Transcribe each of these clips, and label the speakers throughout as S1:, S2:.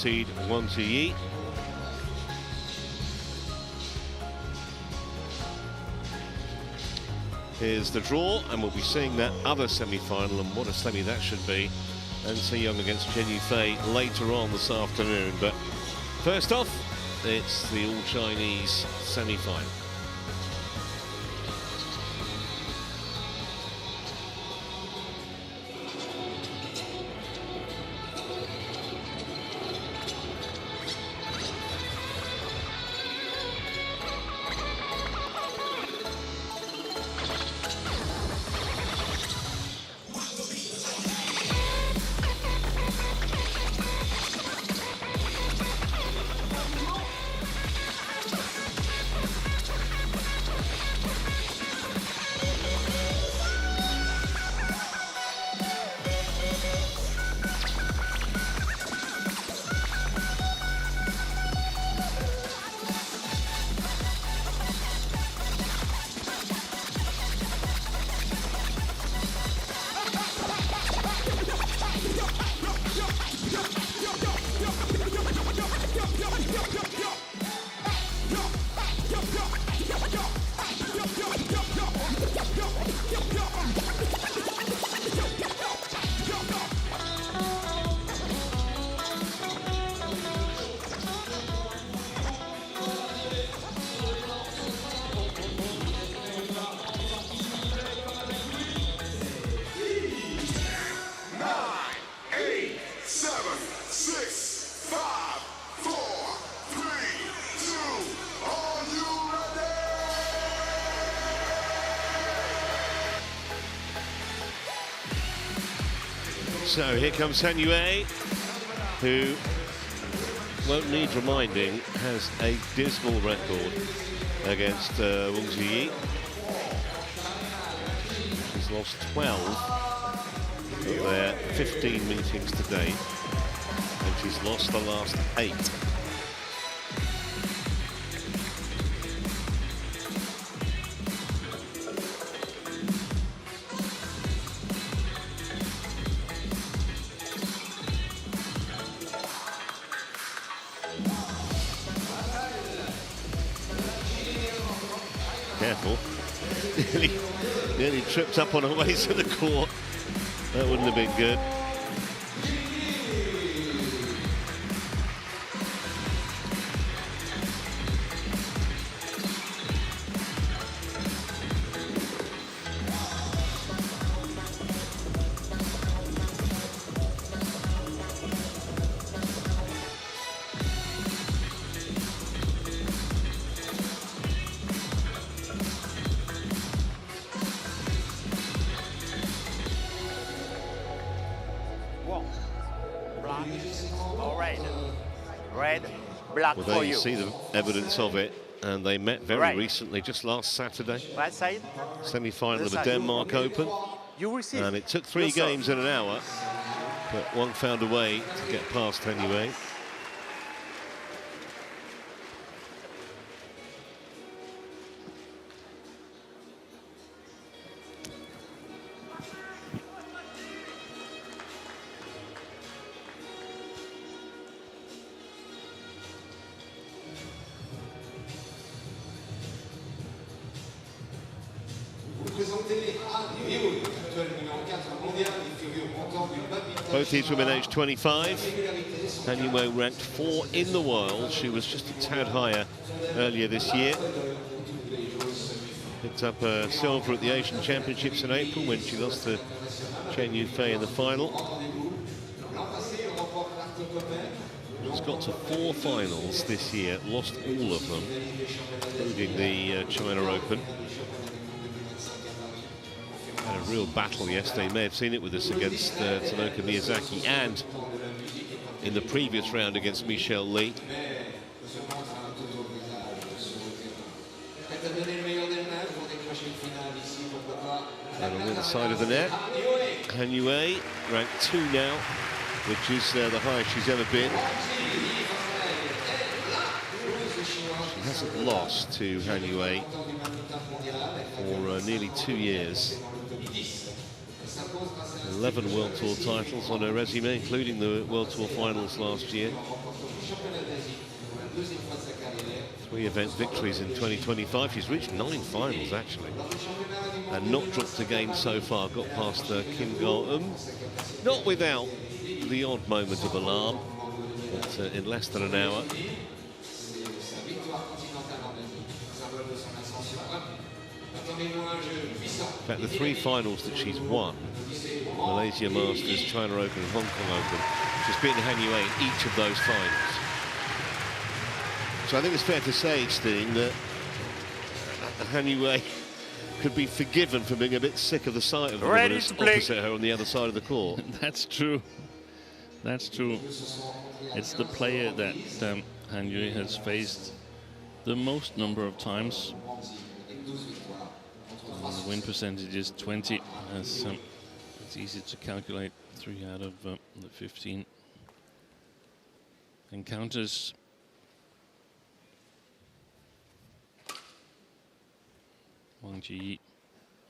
S1: seed Wang Zhi Yi. Here's the draw, and we'll be seeing that other semi-final, and what a semi that should be. And So Young against Chen Yufei later on this afternoon. But first off, it's the all-Chinese semi-final. So here comes Han Yue, who won't need reminding, has a dismal record against Wang Zhi Yi. She's lost 12 of their 15 meetings to date, and she's lost the last 8. Careful. nearly tripped up on her way to the court. That wouldn't have been good.
S2: Well,
S1: there you see the evidence of it, and they met very recently, just last Saturday.
S2: Right side.
S1: Semi-final of the Denmark Open, and it took 3 games in an hour, but Wang found a way to get past Han Yue. Both these women aged 25. Han Yue ranked 4 in the world. She was just a tad higher earlier this year. Picked up a silver at the Asian Championships in April when she lost to Chen Yufei in the final. She's got to 4 finals this year, lost all of them, including the China Open. Had a real battle yesterday. You may have seen it with us against Tanaka Miyazaki, and in the previous round against Michelle Lee. And on the other side of the net, Han Yue, ranked 2 now, which is the highest she's ever been. She hasn't lost to Han Yue for nearly 2 years. 11 World Tour titles on her resume, including the World Tour finals last year. 3 event victories in 2025. She's reached 9 finals, actually. And not dropped a game so far. Got past Kim Go-eun. Not without the odd moment of alarm, but in less than an hour. In fact, the 3 finals that she's won, Malaysia Masters, China Open and Hong Kong Open, she's beaten Han Yue in each of those finals. So I think it's fair to say, Steen, that Han Yue could be forgiven for being a bit sick of the sight of the woman who's opposite her on the other side of the court.
S2: That's true. That's true. It's the player that Han Yue has faced the most number of times. The win percentage is 20. It's easy to calculate 3 out of the 15 encounters. Wang Zhi Yi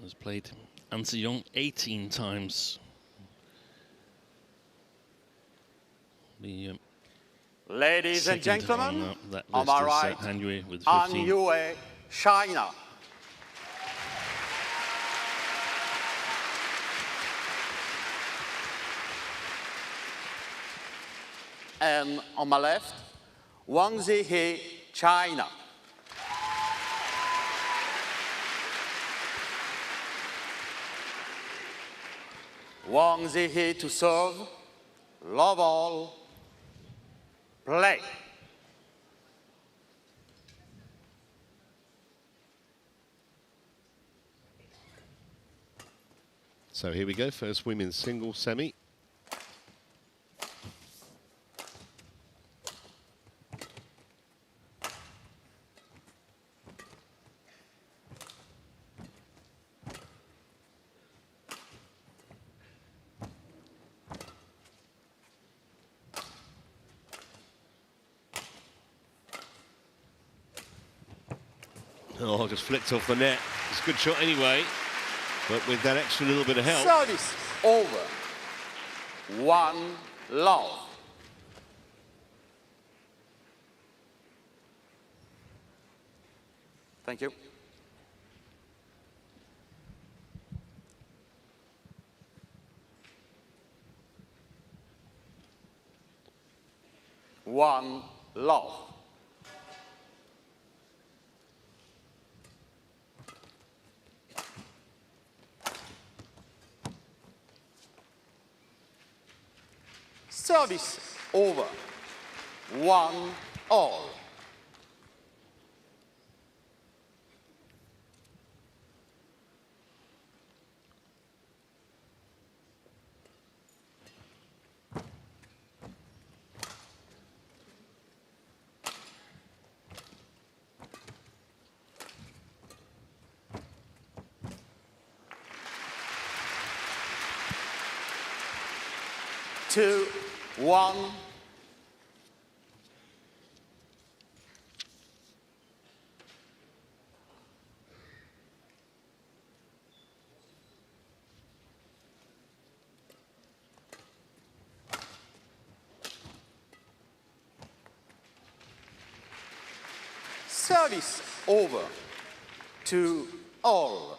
S2: has played An Se-young 18 times.
S3: Ladies and gentlemen,
S2: on
S3: my right,
S2: Han Yue with 15.
S3: Han Yue, China. And on my left, Wang Zhi Yi, China. Wang Zhi Yi to serve, love all, play.
S1: So here we go, first women's singles semi. Oh, just flicked off the net. It's a good shot anyway, but with that extra little bit of help.
S3: Service over. 1-love. Thank you. One love. Service over. 1-all. Two, 1. Service over. 2-all.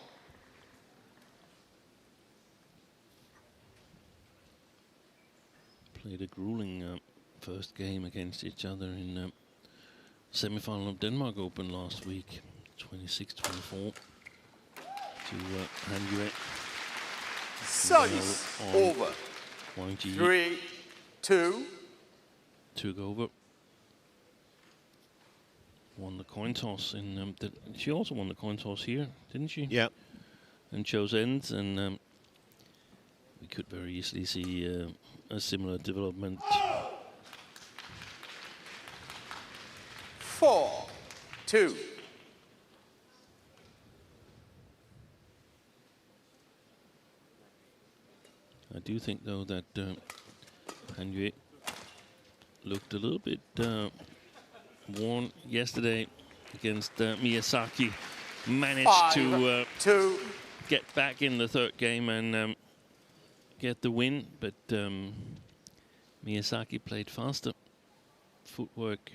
S2: Played a grueling first game against each other in semi-final of Denmark Open last week, 26-24 to Han Yue.
S3: Service over.
S2: Wang Zhi Yi
S3: 3-2.
S2: took over. Won the coin toss in. She also won the coin toss here, didn't she?
S1: Yeah.
S2: And chose ends, and we could very easily see a similar development.
S3: 4-2.
S2: I do think, though, that Han Yue looked a little bit worn yesterday against Miyazaki. Managed to get back in the third game and get the win, but Miyazaki played faster. Footwork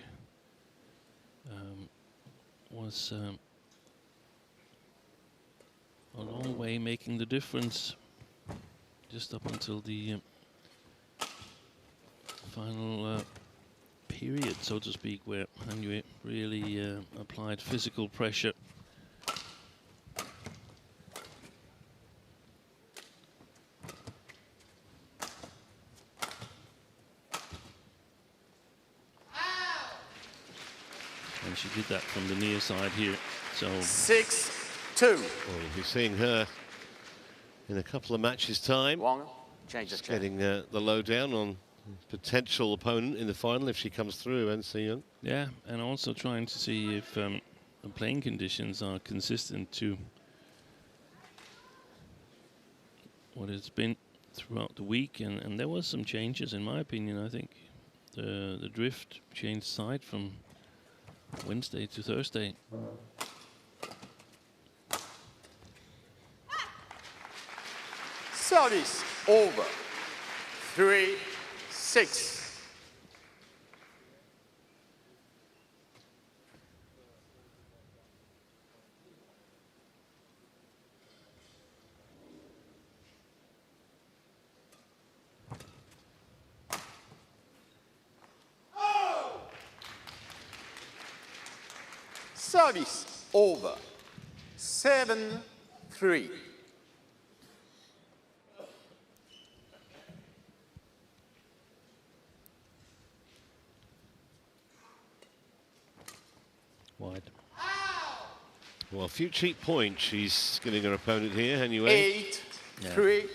S2: was a long way making the difference just up until the final period, so to speak, where Hanyu really applied physical pressure. And she did that from the near side here. So
S3: 6-2.
S1: Well, we'll be seeing her in a couple of matches' time.
S3: Wang, change the chair.
S1: Getting the lowdown on potential opponent in the final if she comes through, and see.
S2: yeah, and also trying to see if the playing conditions are consistent to what it's been throughout the week, and there was some changes in my opinion. I think the drift changed side from Wednesday to Thursday.
S3: Service over. 3-6. Service over. 7-3.
S2: Wide.
S1: Well, a few cheap points she's giving her opponent here, anyway.
S3: 8-3.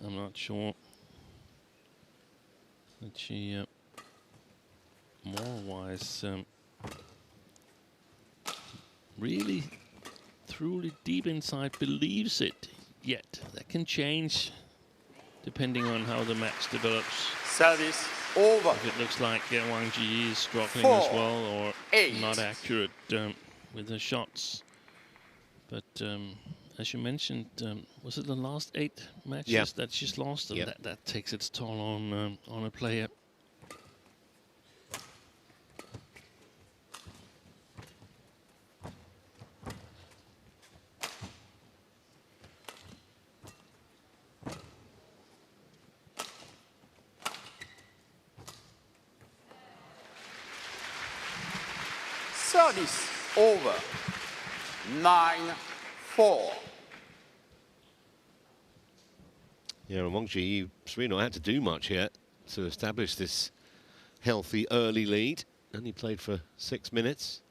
S2: I'm not sure that she more-wise really truly deep inside believes it yet. That can change depending on how the match develops.
S3: Service over.
S2: If it looks like Wang Zhi Yi is struggling
S3: 4,
S2: as well, or
S3: 8.
S2: not accurate with her shots. But as you mentioned, was it the last 8 matches that she's lost? And that takes its toll on a player.
S3: Service over. 9-4.
S1: Yeah, and Wang Zhi Yi's really not had to do much yet to establish this healthy early lead. Only played for 6 minutes.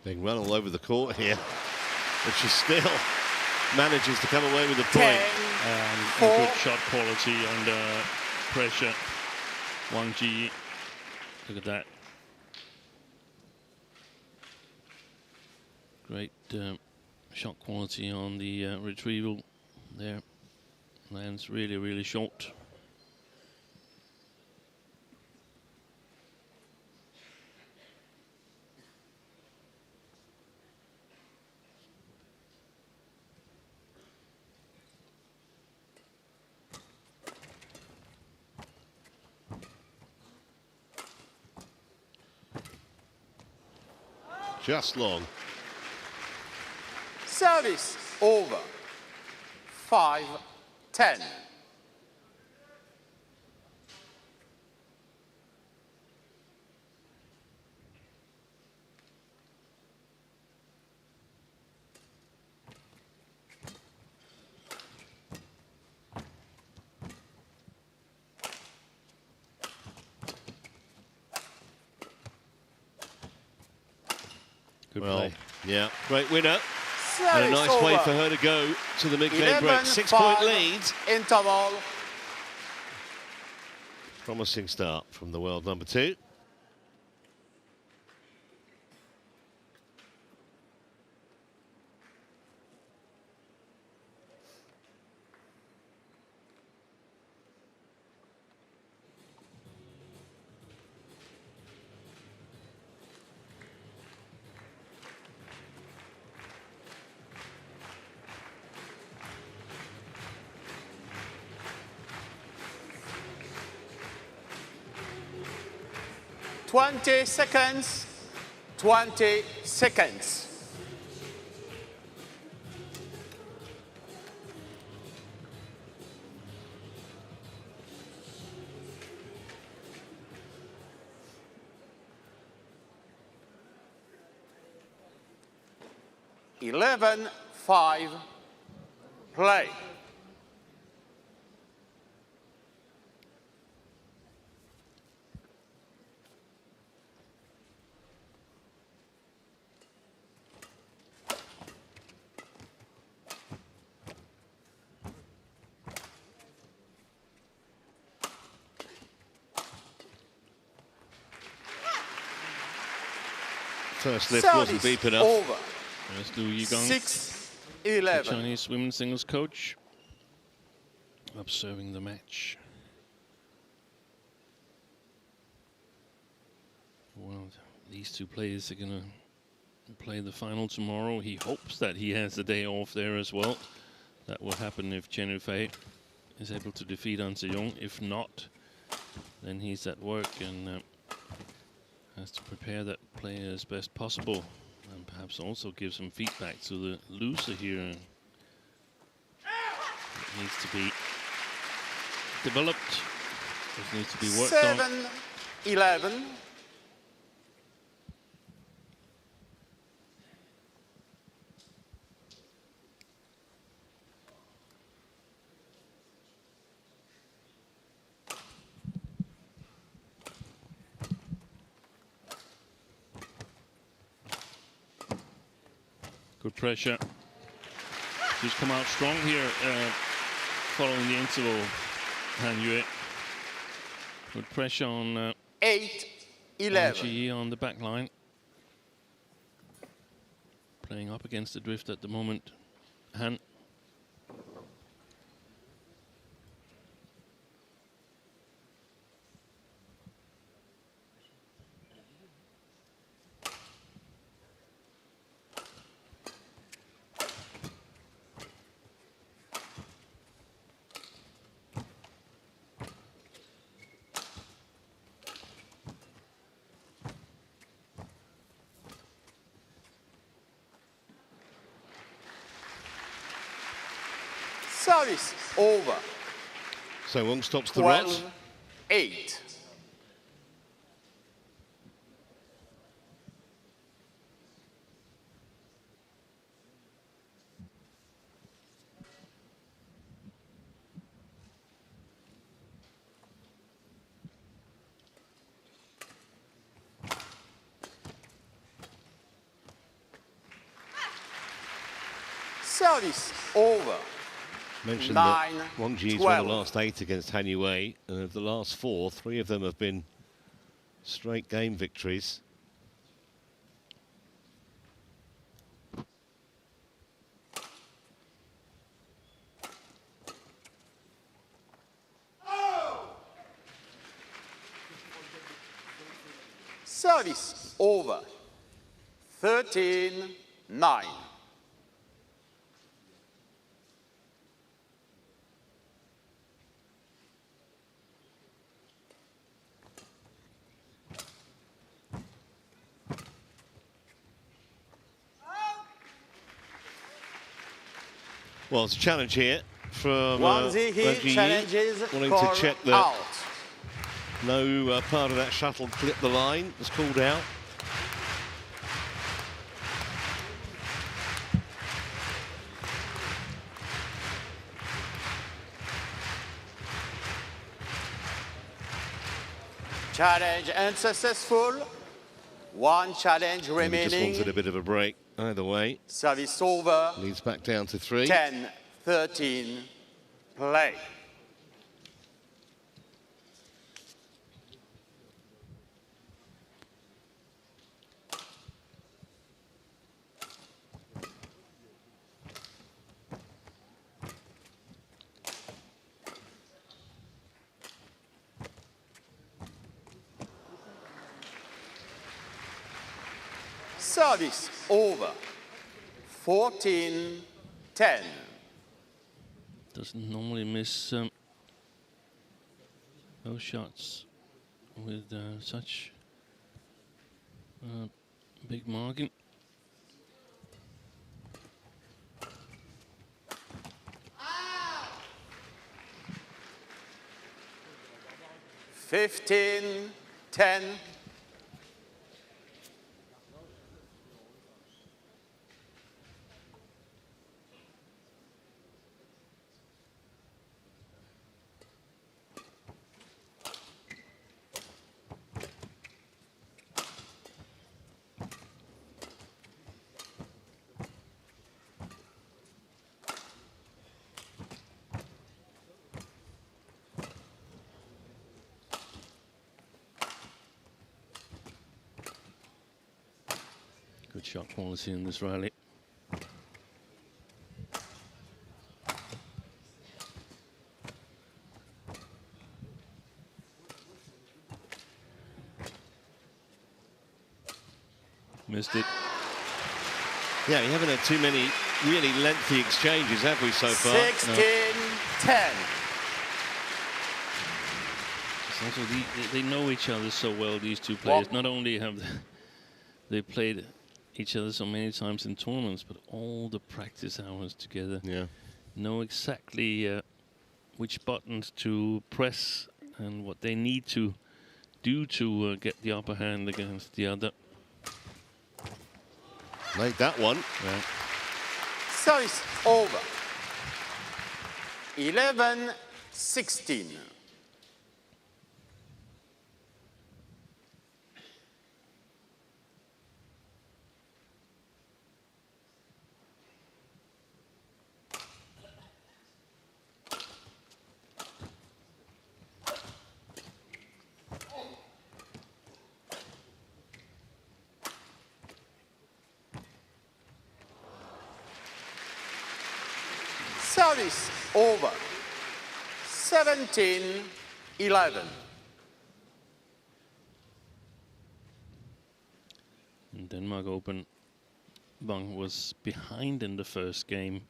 S1: Being run all over the court here, but she still manages to come away with the point.
S2: And good shot quality under pressure. Wang Zhi Yi, look at that. Great shot quality on the retrieval there. Lands really, really short.
S1: Just long.
S3: Service over. 5-10.
S2: Good
S1: Well,
S2: play.
S1: yeah, great winner. And a
S3: Service
S1: nice
S3: over.
S1: way for her to go to the mid-game
S3: 11,
S1: break. 6-point
S3: 5,
S1: lead.
S3: Interval.
S1: Promising start from the world number 2.
S3: Twenty seconds. 20 seconds. Eleven, 5, play.
S1: First lift
S3: Service
S1: wasn't deep enough.
S3: over.
S2: There's Liu Yigong,
S3: 6,
S2: the
S3: 11.
S2: Chinese women's singles coach, observing the match. Well, these two players are going to play the final tomorrow. He hopes that he has the day off there as well. That will happen if Chen Yufei is able to defeat An Se-young. If not, then he's at work and has to prepare that player as best possible, and perhaps also give some feedback to the loser here. It needs to be developed. It needs to be worked
S3: 7,
S2: on.
S3: 11.
S2: Good pressure. She's come out strong here following the interval, Han Yue. Good pressure on
S3: 8,
S2: Wang
S3: 11.
S2: Zhi Yi on the back line. Playing up against the drift at the moment. Han.
S3: Service over.
S1: So Wang stops the rot.
S3: 12, 8. Service over.
S1: Mentioned
S3: 9,
S1: that Wang Zhi's won
S3: 12.
S1: the last 8 against Han Yue, and of the last 4, 3 of them have been straight game victories.
S3: Service over. 13, 9.
S1: Well, it's a challenge here from
S3: Wang Zhi Yi
S1: Wang Zhi Yi,
S3: challenges
S1: wanting
S3: call
S1: to check that
S3: out.
S1: no part of that shuttle clipped the line. Was called out.
S3: Challenge unsuccessful. One challenge
S1: And he just
S3: remaining.
S1: wanted a bit of a break. Either way,
S3: Service over.
S1: leads back down to 3.
S3: 10-13, play. Service over. 14-10.
S2: Doesn't normally miss those shots with such big margin.
S3: Ah! 15-10.
S2: Good shot quality in this rally. Missed it.
S1: Yeah, we haven't had too many really lengthy exchanges, have we, so far?
S3: 16-10.
S2: Also, they know each other so well, these two players.
S3: Well,
S2: not only have they played each other so many times in tournaments, but all the practice hours together.
S1: Yeah.
S2: Know exactly which buttons to press and what they need to do to get the upper hand against the other.
S1: Made that one.
S2: Yeah.
S3: Service over. 11-16. Service over. 17-11.
S2: In Denmark Open, Wang was behind in the first game.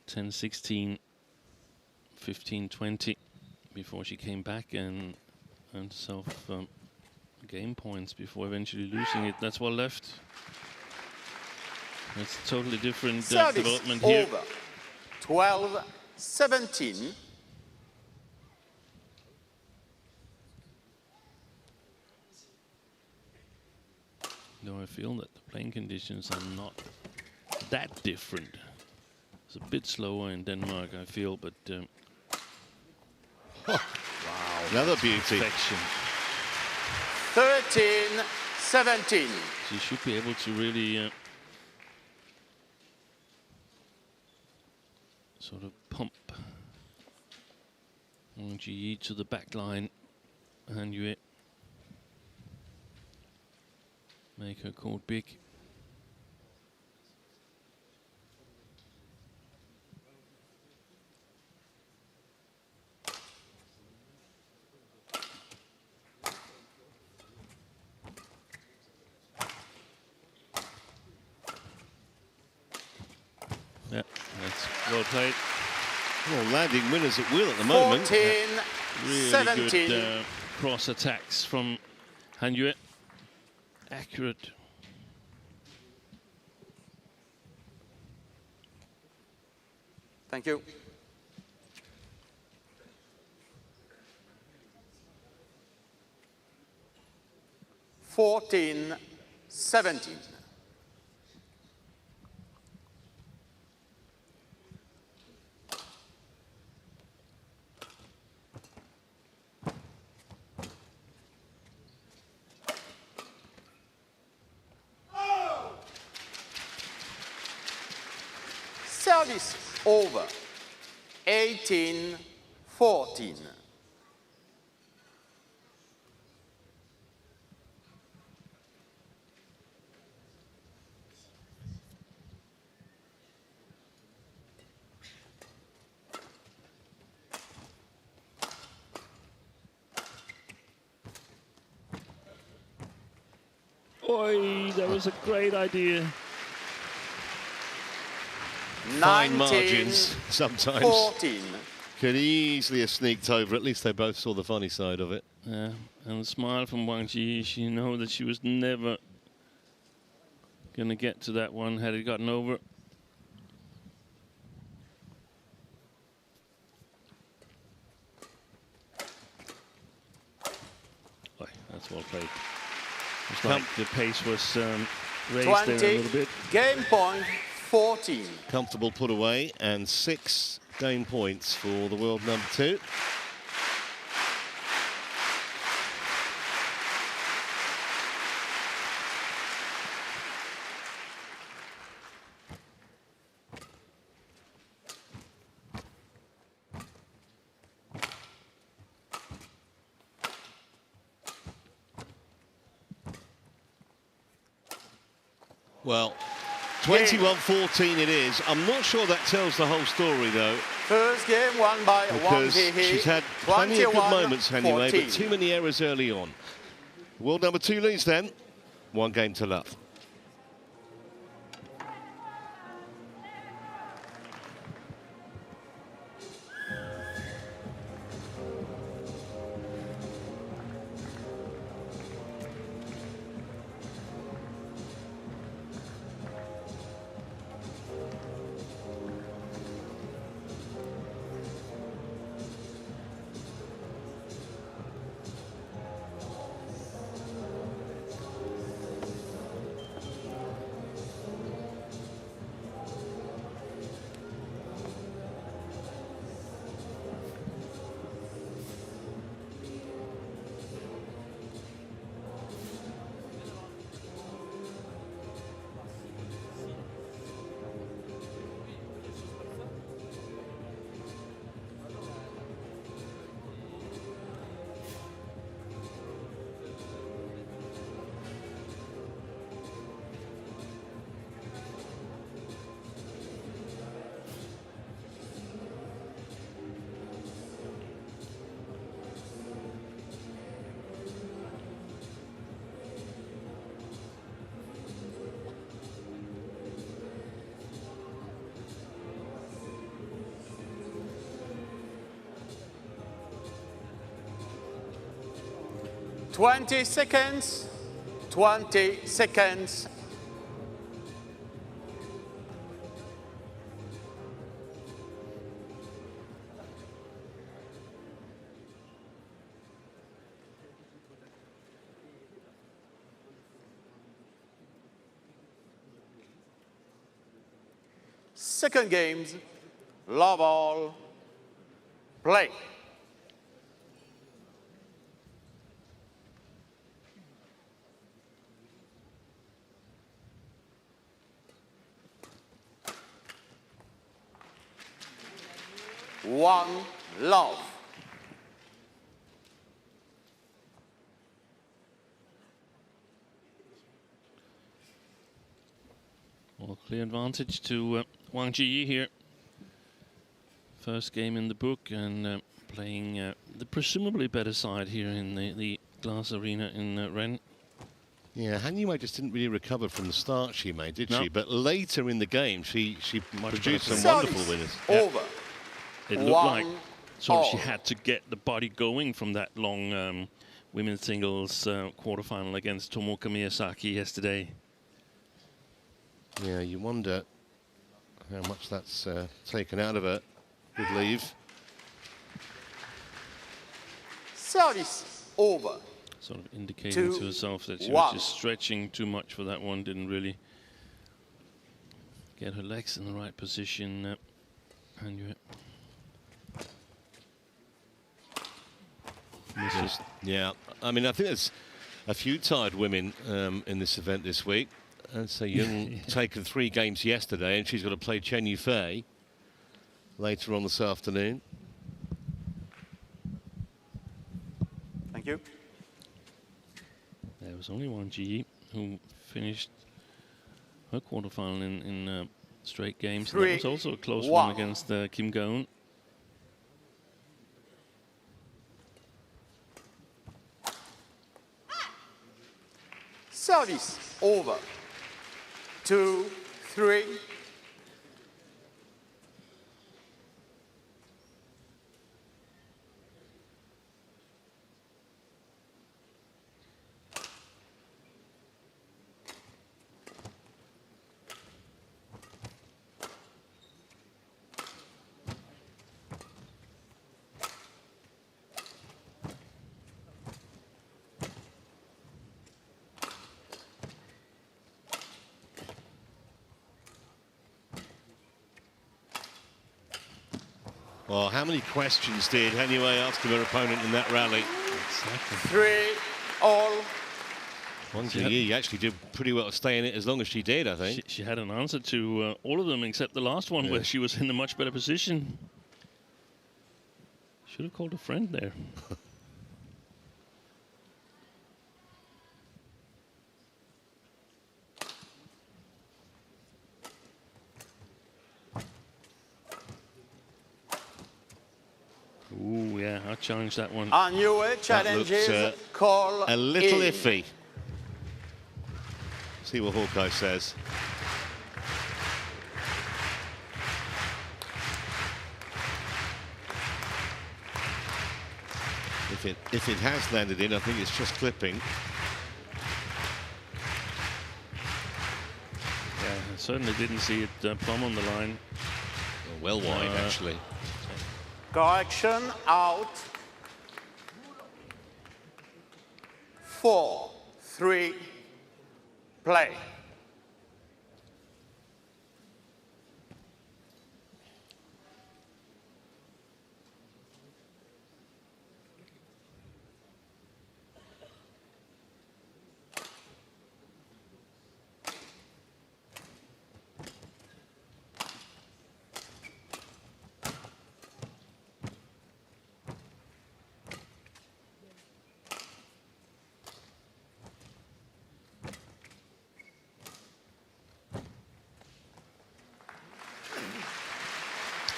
S2: 10-16, 15-20 before she came back and earned herself game points before eventually losing it. That's what left. It's a totally different development here.
S3: Over. 12-17.
S2: Though I feel that the playing conditions are not that different. It's a bit slower in Denmark, I feel, but
S1: Wow, another beauty.
S2: perfection.
S3: 13-17.
S2: She should be able to really sort of pump Wang Zhi Yi to the back line and you make her court big. Yeah, that's well played.
S1: Well, landing winners at will at the moment.
S3: 14-17.
S2: Really good cross attacks from Han Yue. Accurate.
S3: Thank you. Fourteen, 17. Service over. 18-14.
S2: Oi, that was a great idea.
S1: Fine margins sometimes.
S3: 14.
S1: Could easily have sneaked over. At least they both saw the funny side of it.
S2: Yeah, and the smile from Wang Zhi Yi, she knew that she was never going to get to that one had it gotten over. Oy, that's well played. It's like the pace was raised
S3: 20.
S2: there a little bit.
S3: Game point 14.
S1: Comfortable put away and 6 game points for the world number 2. Well, 21-14 it is. I'm not sure that tells the whole story, though.
S3: First game won by Wang
S1: Because
S3: Zhi Yi.
S1: she's had plenty of good moments anyway,
S3: 14.
S1: but too many errors early on. World number 2 leads then. 1 game to love.
S3: Twenty seconds. 20 seconds. Second games, love all, play. One love.
S2: Well, clear advantage to Wang Zhi Yi here. First game in the book and playing the presumably better side here in the Glaz Arena in Rennes.
S1: Yeah, Han Yue just didn't really recover from the start she made, did
S2: No.
S1: she? But later in the game, she produced some
S2: better.
S1: wonderful winners.
S3: Over.
S2: It looked
S3: One
S2: like sort of she
S3: all.
S2: had to get the body going from that long women's singles quarterfinal against Tomoka Miyazaki yesterday.
S1: Yeah, you wonder how much that's taken out of her. Good leave.
S3: Service over.
S2: Sort of indicating
S3: 2,
S2: to herself that she
S3: 1.
S2: was just stretching too much for that one. Didn't really get her legs in the right position. Han Yue.
S1: Yeah, I mean, I think there's a few tired women in this event this week. And so Young taken 3 games yesterday, and she's got to play Chen Yufei later on this afternoon.
S3: Thank you.
S2: There was only Wang Zhi Yi who finished her quarterfinal in straight games. That was also a close one against Kim Go-eun.
S3: Service over. 2, 3.
S1: Well, how many questions did Han Yue ask of her opponent in that rally?
S2: Exactly.
S3: 3 all.
S1: Wang Zhi Yi actually did pretty well to stay in it as long as she did, I think.
S2: She had an answer to all of them except the last one, where she was in a much better position. Should have called a friend there. Ooh, yeah, I challenged that one.
S3: And you challenges call
S1: a little
S3: in.
S1: iffy. See what Hawkeye says. If it has landed in, I think it's just clipping.
S2: Yeah, I certainly didn't see it plumb on the line.
S1: Well wide, actually.
S3: Correction out. 4, 3, play.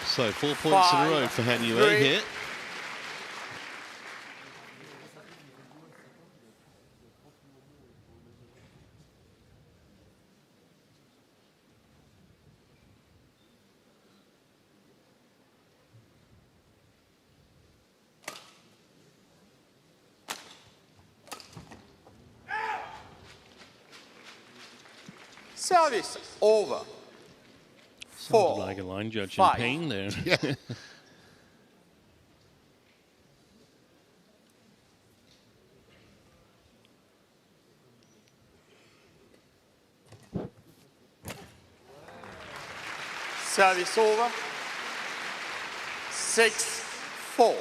S1: So 4 points in a row for Han Yue here.
S3: Service over.
S2: Sounded like a line judge
S3: 5.
S2: in pain there.
S1: Yeah.
S3: Service over. 6, 4.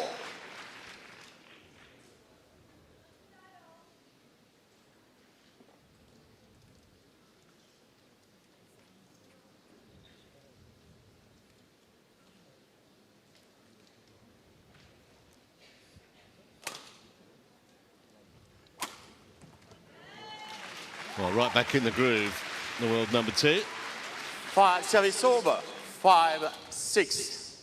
S1: Well, right back in the groove, the world number 2.
S3: 5, service over. 5, 6.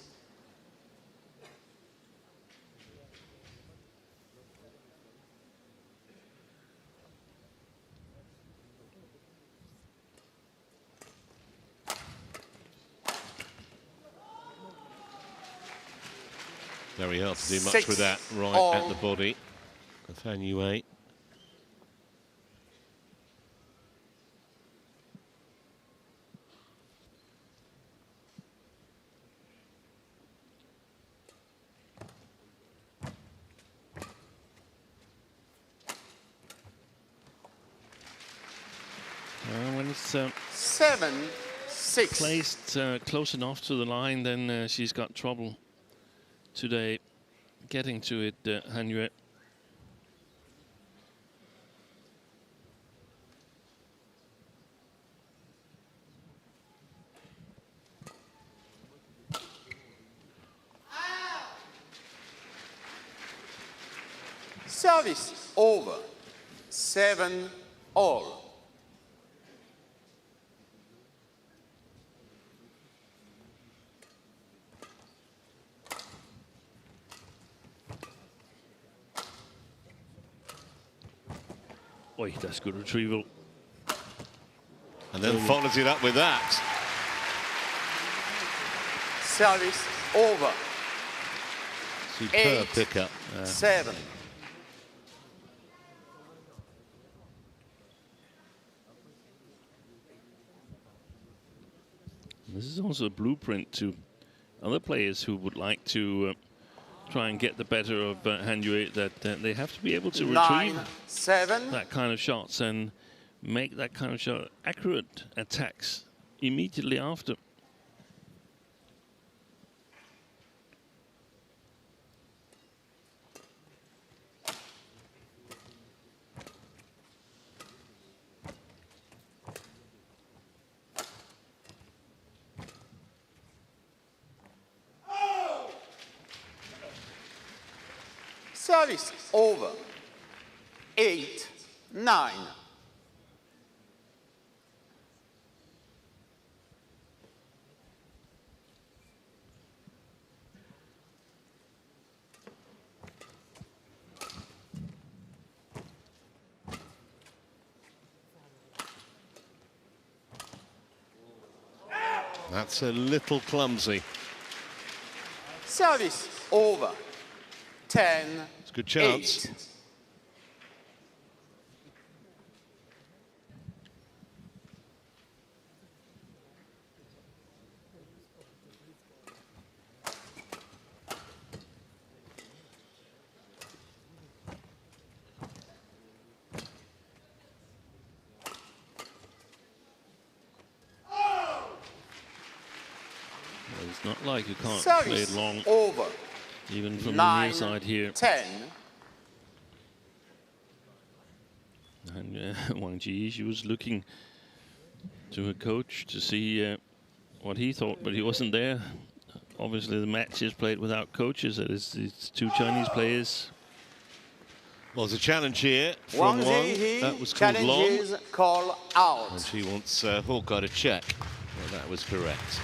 S1: Very hard to do much
S3: 6
S1: with that right
S3: all.
S1: at the body of Han Yue.
S2: When it's
S3: 7, 6.
S2: placed close enough to the line, then she's got trouble today getting to it, Han Yue.
S3: Service over. 7-all.
S2: Oi, that's good retrieval.
S1: And then follows it up with that.
S3: Service over.
S1: Superb pickup.
S3: 7.
S2: This is also a blueprint to other players who would like to try and get the better of Han Yue, that they have to be able to retrieve
S3: 9-7.
S2: that kind of shots and make that kind of shot accurate attacks immediately after.
S3: Service over. 8-9.
S1: That's a little clumsy.
S3: Service over. 10.
S1: It's a good chance.
S3: 8.
S2: It's not like you can't
S3: Service
S2: play it long,
S3: over.
S2: even from the
S3: 9,
S2: near side here.
S3: 10.
S2: And Wang Zhi Yi, she was looking to her coach to see what he thought, but he wasn't there. Obviously, the match is played without coaches. It's two Chinese players.
S1: Well, there's a challenge here
S3: Wang
S1: from
S3: Zhi
S1: Wang.
S3: Yi
S1: That was called long.
S3: challenges call out.
S1: And she wants Hawkeye to check. Well, that was correct.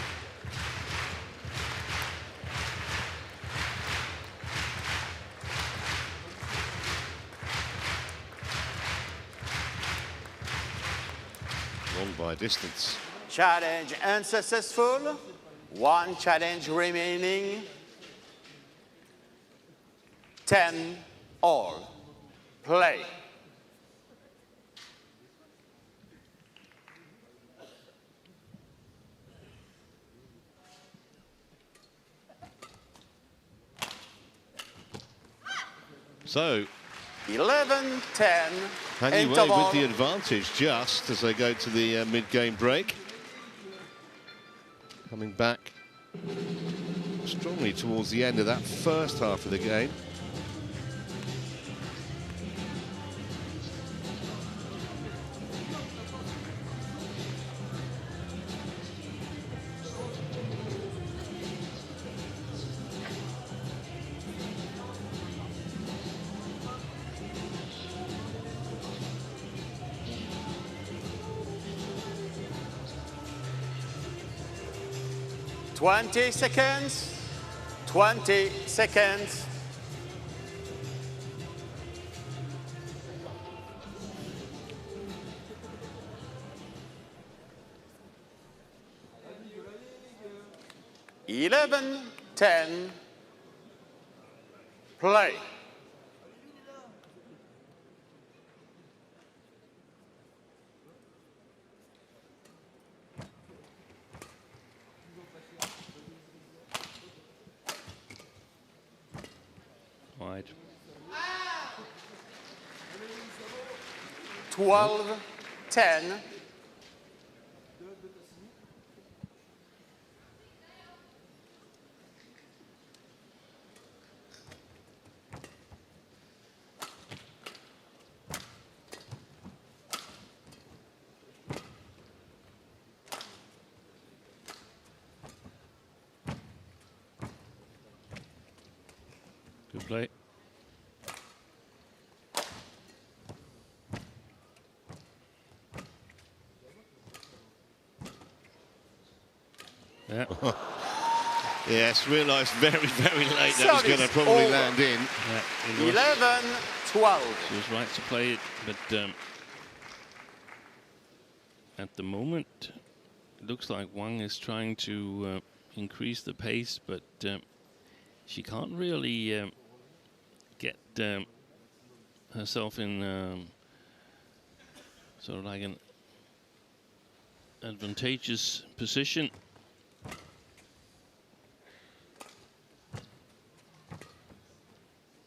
S1: Long by a distance.
S3: Challenge unsuccessful. 1 challenge remaining. 10-all. Play.
S1: So
S3: 11-10.
S1: Han Yue
S3: interval.
S1: with the advantage just as they go to the mid-game break. Coming back strongly towards the end of that first half of the game.
S3: Twenty seconds. 20 seconds. Eleven, 10. Play.
S2: Wide.
S3: 12, 10.
S2: Good play. Yeah.
S1: Yes, realised very, very late that was going to probably land in.
S2: Yeah,
S3: 11-12.
S2: she was right to play it, but at the moment, it looks like Wang is trying to increase the pace, but she can't really get herself in sort of like an advantageous position.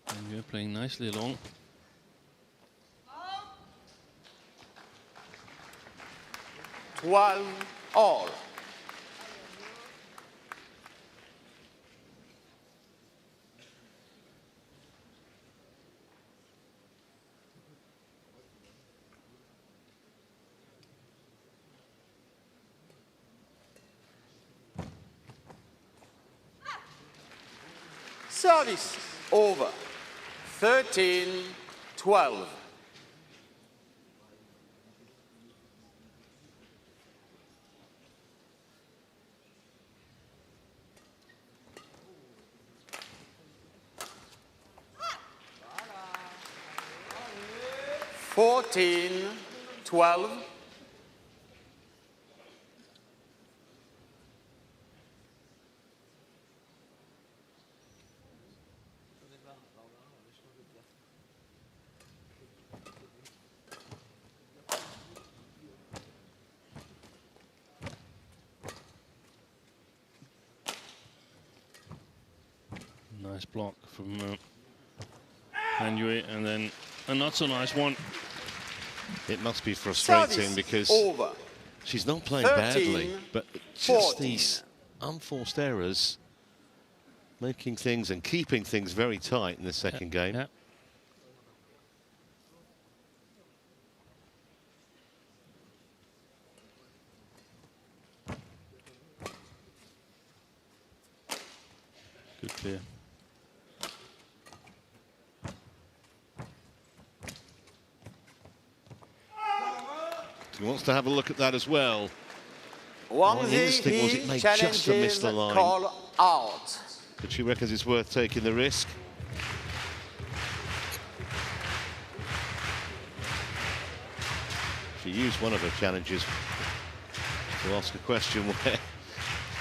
S2: And we're playing nicely along.
S3: All. Service over. 13-12. Fourteen, 12.
S2: Nice block from Wang Zhi Yi, and then a not so nice one.
S1: It must be frustrating
S3: Service
S1: because
S3: over.
S1: she's not playing
S3: 13,
S1: badly, but just
S3: 14.
S1: these unforced errors, making things and keeping things very tight in the second game.
S2: Yeah. Good clear.
S1: He wants to have a look at that as well.
S3: Wang
S1: Zhi instinct was it may just have missed the line.
S3: Call out.
S1: But she reckons it's worth taking the risk. She used one of her challenges to ask a question where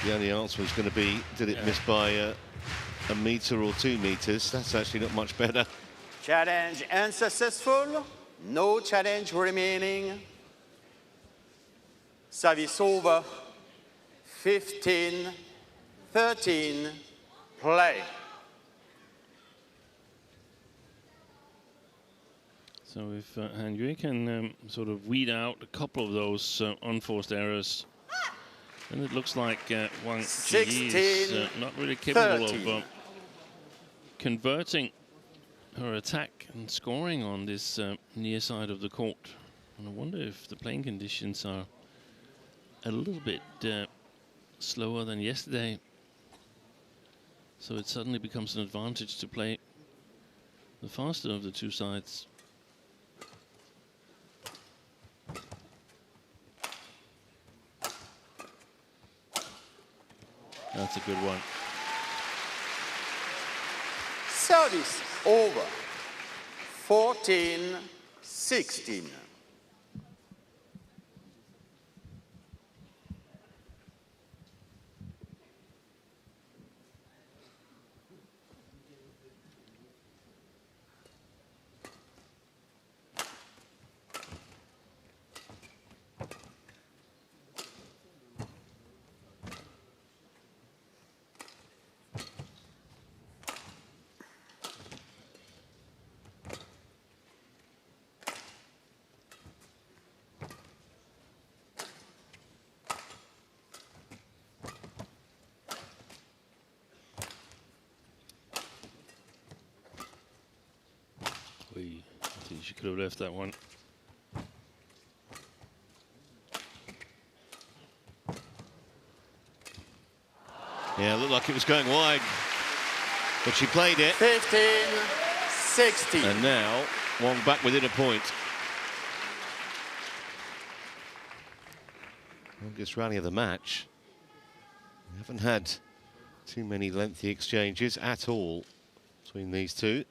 S1: the only answer was going to be, did it miss by a metre or 2 metres? That's actually not much better.
S3: Challenge unsuccessful. No challenge remaining. Service over. 15-13. Play.
S2: So if Wang Zhi Yi can sort of weed out a couple of those unforced errors, then it looks like Wang Zhi Yi is not really capable of converting her attack and scoring on this near side of the court. And I wonder if the playing conditions are a little bit slower than yesterday. So it suddenly becomes an advantage to play the faster of the two sides. That's a good one.
S3: Service over. 14-16.
S2: I think she could have left that one.
S1: Yeah, it looked like it was going wide, but she played it.
S3: 15-16.
S1: And now Wang back within a point. Longest rally of the match. Haven't had too many lengthy exchanges at all between these two.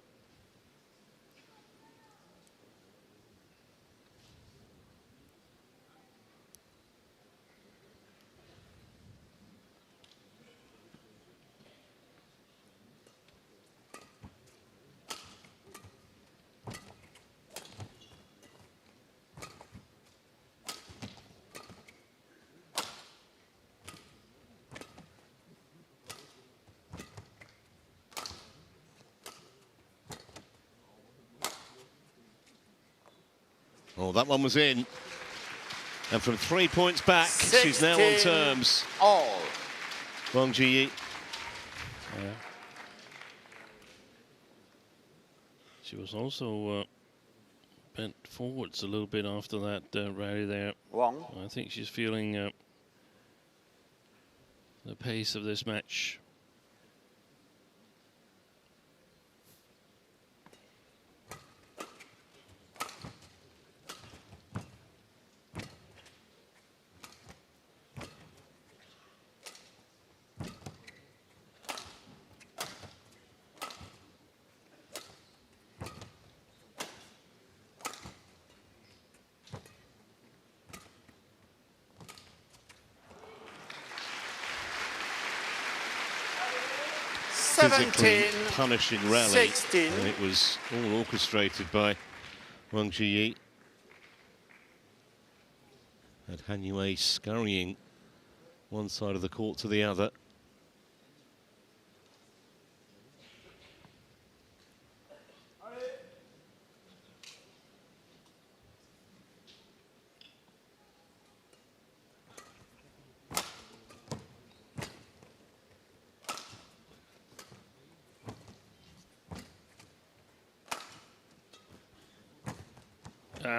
S1: Oh, that one was in. And from 3 points back, she's now on terms.
S3: All.
S1: Wang Zhi Yi.
S2: Yeah. She was also bent forwards a little bit after that rally there.
S3: Wang.
S2: I think she's feeling the pace of this match.
S1: Physically punishing rally,
S3: 16.
S1: and it was all orchestrated by Wang Zhi Yi. Had Han Yue scurrying one side of the court to the other.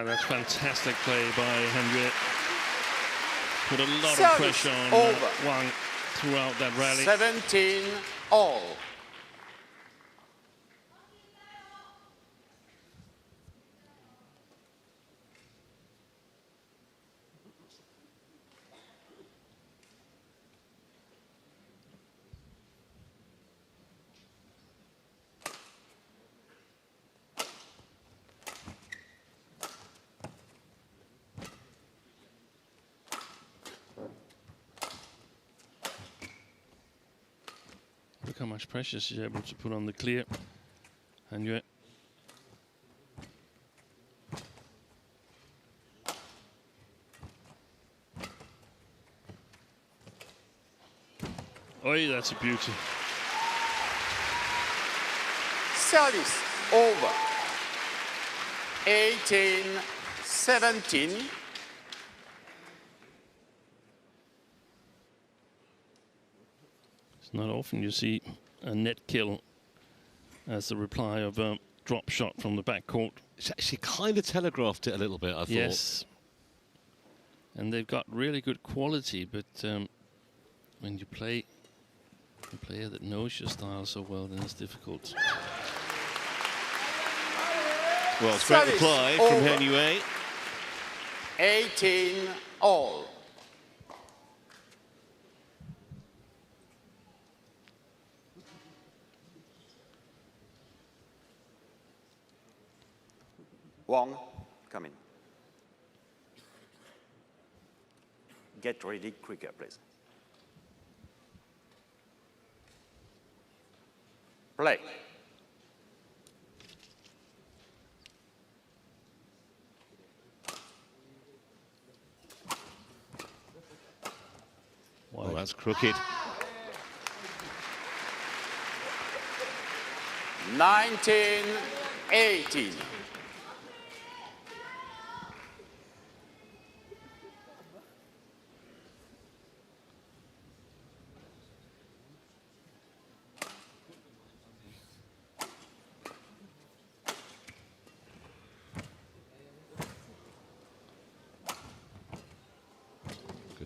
S2: That's fantastic play by Han Yue. Put a lot
S3: Service
S2: of pressure on Wang throughout that rally.
S3: 17 all.
S2: Look how much pressure she's able to put on the clear. Han Yue. Oh, that's a beauty.
S3: Service over. 18-17.
S2: It's not often you see a net kill as the reply of a drop shot from the backcourt.
S1: She kind of telegraphed it a little bit, I thought.
S2: Yes. And they've got really good quality, but when you play a player that knows your style so well, then it's difficult.
S1: Well, it's great reply from Han Yue.
S3: 18 all. Wang, come in. Get ready quicker, please. Play.
S1: Wow, oh, that's crooked.
S3: 19-18.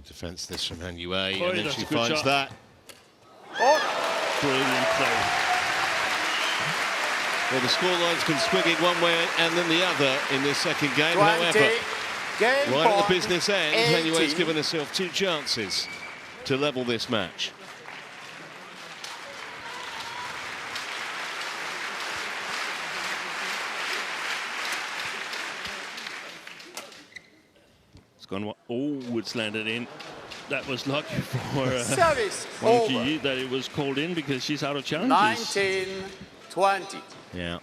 S1: Defense this from Han Yue, and
S2: Oh,
S1: then
S2: that's
S1: she
S2: a good
S1: finds
S2: shot.
S1: that.
S3: Oh,
S2: Brilliant play.
S1: Well, the scorelines can swing it one way and then the other in this second game.
S3: 20.
S1: However,
S3: Game
S1: right at
S3: point,
S1: the business end, Han Yue's
S3: 18.
S1: given herself 2 chances to level this match.
S2: It's gone. Oh, it's landed in. That was lucky for
S3: Service
S2: Wang Zhi
S3: over.
S2: Yi that it was called in because she's out of challenges.
S3: 19-20.
S1: Yeah.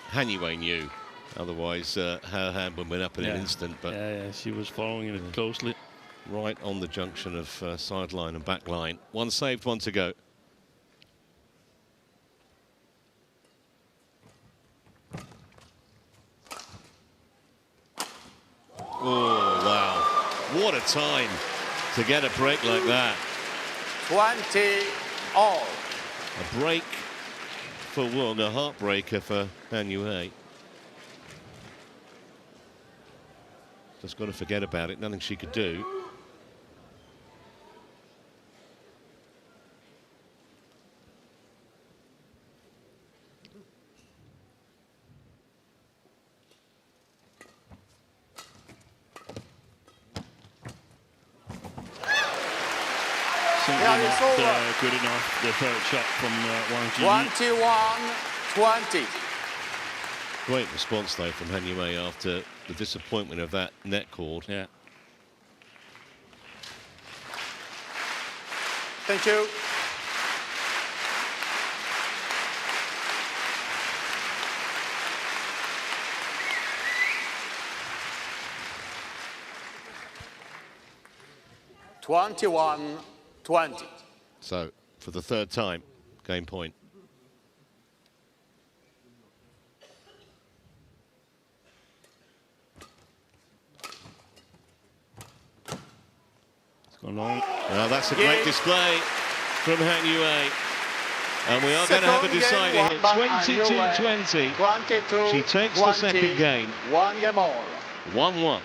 S1: Han Yue knew. Otherwise, her hand would have been up in an instant. But
S2: yeah, she was following it closely.
S1: Right on the junction of sideline and back line. One saved, one to go. Oh, wow. What a time to get a break like that.
S3: 20 all.
S1: A break for Wang, a heartbreaker for Han Yue. Just got to forget about it. Nothing she could do.
S2: Simply not good enough, the third shot from Wang Zhi Yi.
S3: 21-20.
S1: Great response, though, from Han Yue after the disappointment of that net cord.
S2: Yeah.
S3: Thank you. (21-20).
S1: So, for the third time, game point.
S2: It's gone long.
S1: Well, that's a great display from Han Yue. And we are going to have a decider here. 22-20. She takes the second game.
S3: 1 game all.
S1: 1-1.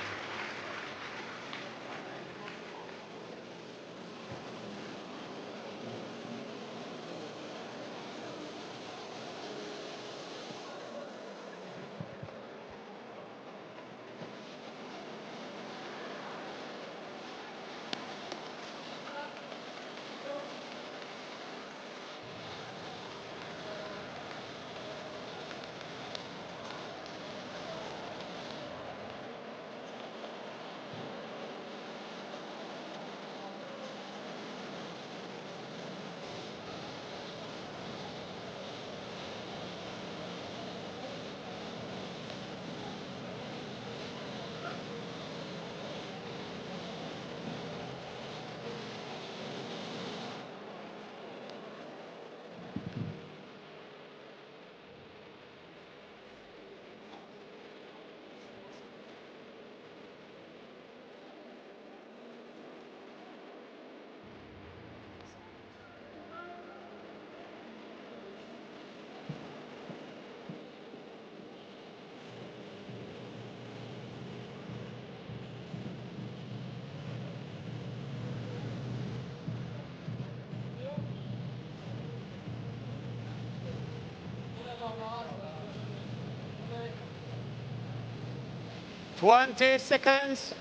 S3: Twenty seconds.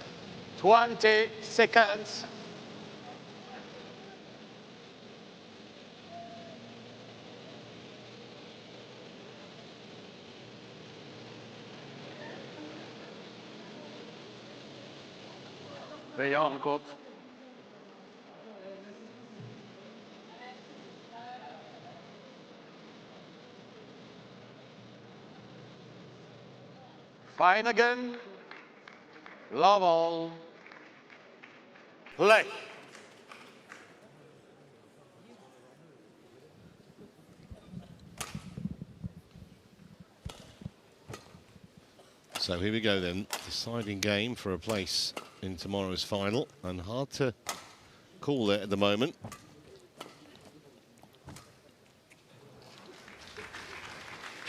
S3: 20 seconds. Beyond court. Fine again. Love all. Play.
S1: So here we go then. Deciding game for a place in tomorrow's final. And hard to call it at the moment.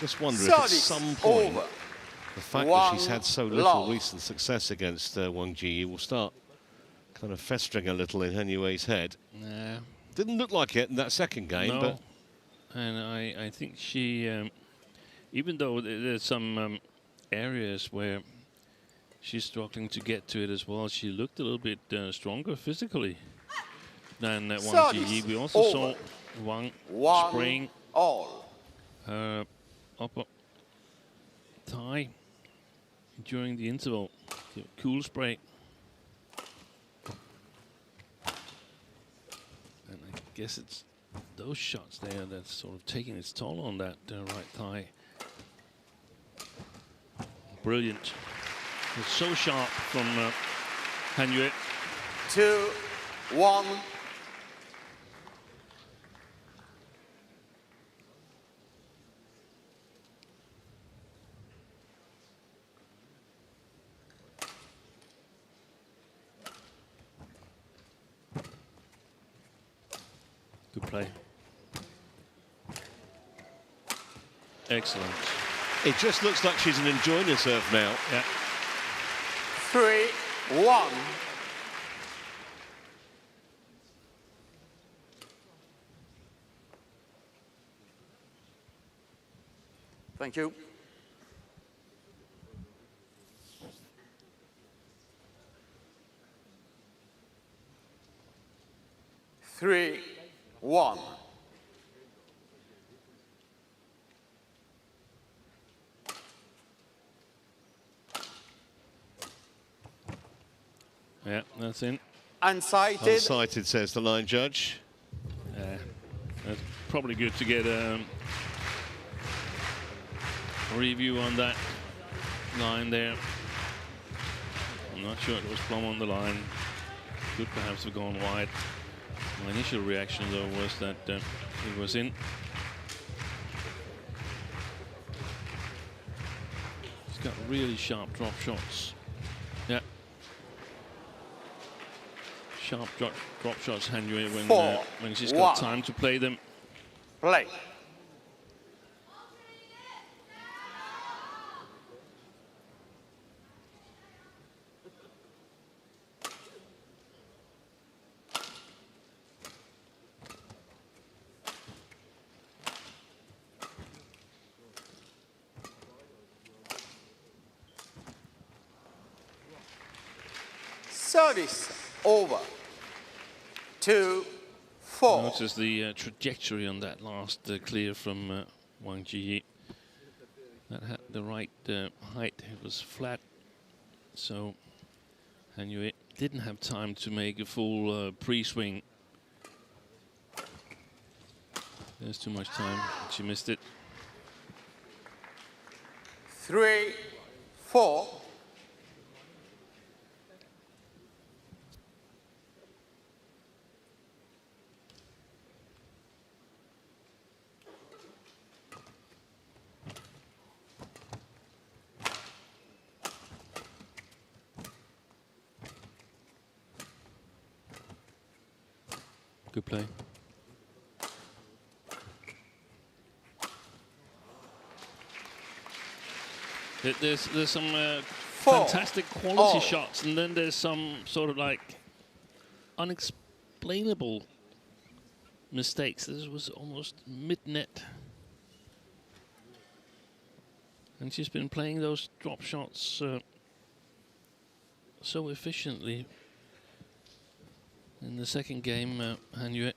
S1: Just wonder if at some point the fact that she's had so little recent success against Wang Zhi Yi will start kind of festering a little in Han Yue's head.
S2: Yeah.
S1: Didn't look like it in that second game,
S2: No.
S1: but
S2: And I think she, even though there's some areas where she's struggling to get to it as well, she looked a little bit stronger physically than Wang Zhi Yi. We also saw Wang spraying her upper thigh during the interval. Cool spray. And I guess it's those shots there that's sort of taking its toll on that right thigh. Brilliant. It's so sharp from Han Yue.
S3: 2-1.
S2: Good play. Excellent.
S1: It just looks like she's enjoying her serve now.
S2: Yeah.
S3: 3-1. Thank you. Three, one.
S2: Yeah, that's in.
S3: Unsighted.
S1: Unsighted, says the line judge.
S2: That's probably good to get a review on that line there. I'm not sure it was plumb on the line. Could perhaps have gone wide. My initial reaction, though, was that it was in. He's got really sharp drop shots. Yeah. Sharp drop shots, Han Yue, when she's got time to play them.
S3: Play. Service over. 2-4.
S2: Notice the trajectory on that last clear from Wang Zhi Yi. That had the right height. It was flat, so Han Yue didn't have time to make a full pre-swing. There's too much time. She missed it.
S3: 3-4.
S2: Good play. There's some fantastic quality shots, and then there's some sort of like unexplainable mistakes. This was almost mid-net. And she's been playing those drop shots so efficiently. In the second game, Han Yue.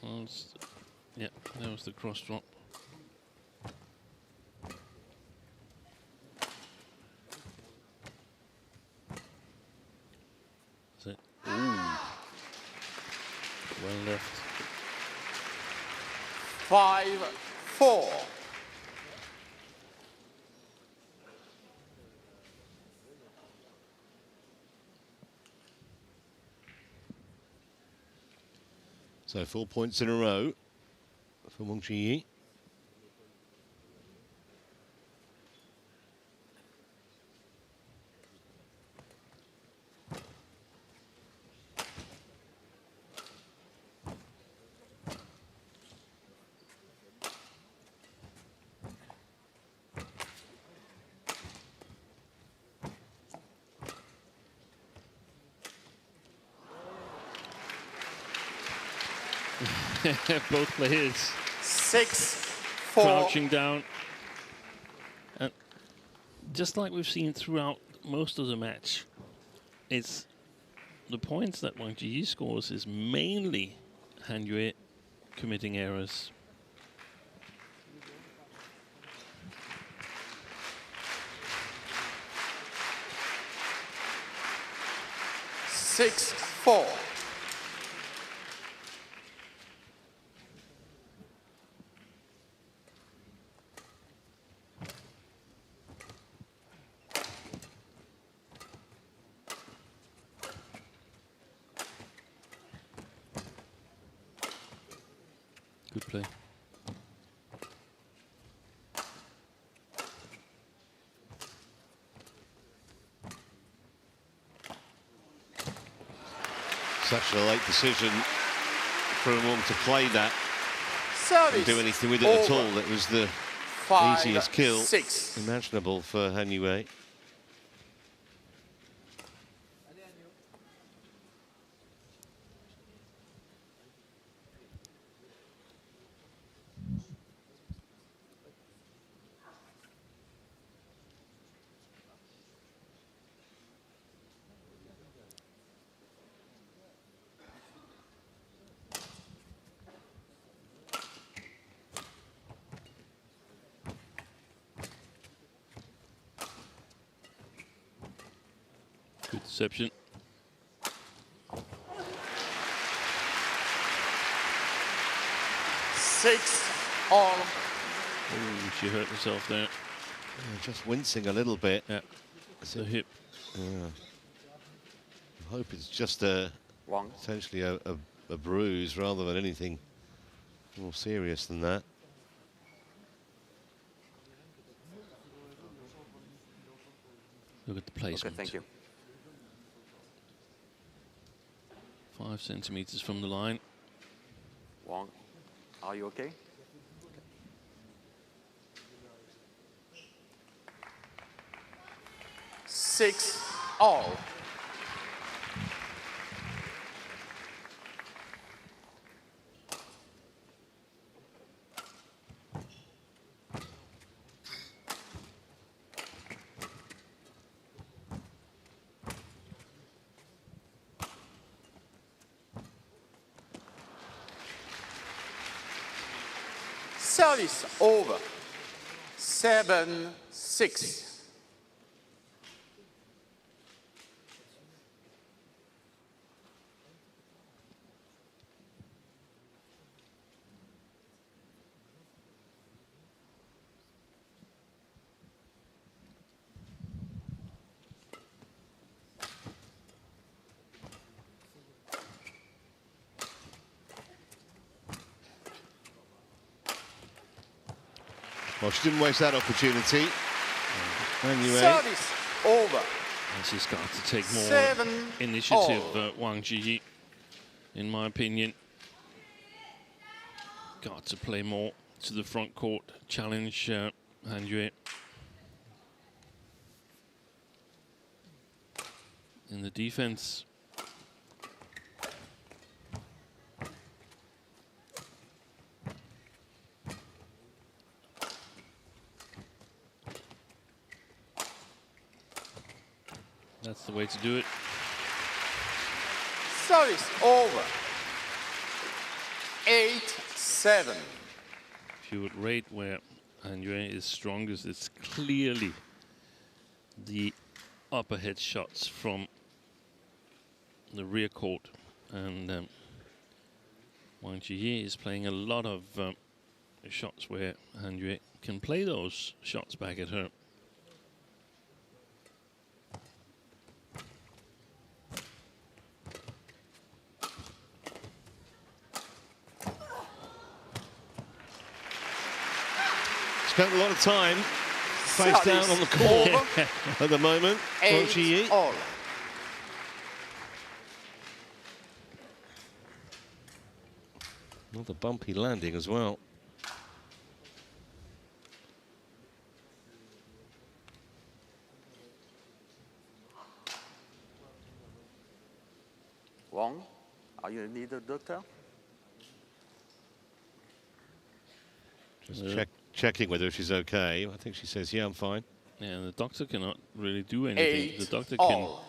S2: Well, yeah, that was the cross drop. That's it. Ooh. Well left.
S3: 5-4.
S1: So 4 points in a row for Wang Zhi Yi.
S2: Both players
S3: 6-4.
S2: crouching down. And just like we've seen throughout most of the match, it's the points that Wang Zhi Yi scores is mainly Han Yue committing errors.
S3: Six, 4.
S2: Good play.
S1: Such a late decision for him to play that
S3: Service.
S1: and do anything with it at all. It was the
S3: 5,
S1: easiest kill
S3: 6.
S1: imaginable for Han Yue.
S2: Good deception.
S3: Six, all.
S2: Ooh, she hurt herself there.
S1: Yeah, just wincing a little bit.
S2: Yeah, it's a hip.
S1: Yeah. I hope it's just potentially a bruise rather than anything more serious than that.
S2: Look at the placement.
S3: Okay, thank you.
S2: 5 centimeters from the line.
S3: Wang, are you okay? Six, all. Service over. 7, 6.
S1: Well, she didn't waste that opportunity. Anyway,
S3: Service over.
S2: And she's got to take more
S3: 7,
S2: initiative,
S3: all.
S2: Wang Zhi Yi, in my opinion. Got to play more to the front court, challenge Han Yue. In the defense. That's the way to do it.
S3: Service over. 8, 7.
S2: If you would rate where Han Yue is strongest, it's clearly the upper head shots from the rear court. And Wang Zhi Yi is playing a lot of shots where Han Yue can play those shots back at her.
S1: spent a lot of time face down on the court at the moment. Wang Zhi Yi.
S3: All.
S1: Another bumpy landing as well.
S3: Wang, are you need a doctor?
S1: Just checking whether she's okay. I think she says, yeah, I'm fine.
S2: Yeah, the doctor cannot really do anything.
S3: 8,
S2: The doctor
S3: all.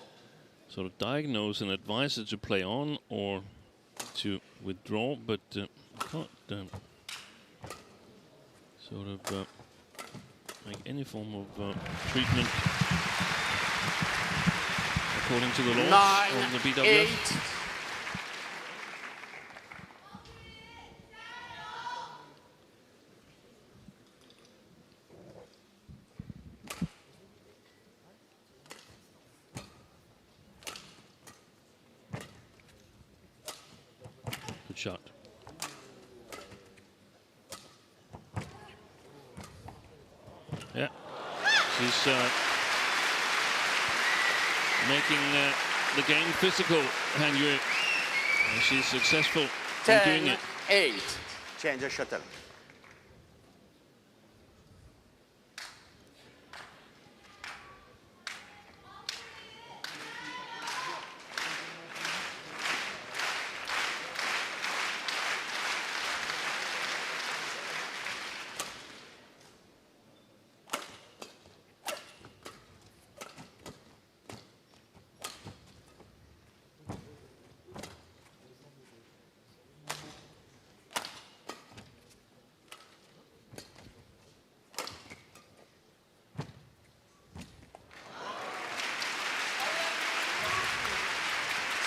S2: sort of diagnose and advise her to play on or to withdraw, but can't sort of make any form of treatment according to the laws of the BWF.
S3: 9-8.
S2: Good shot. Yeah, she's making the game physical, Han Yue. And she's successful in doing it.
S3: 10-8. Change the shuttle.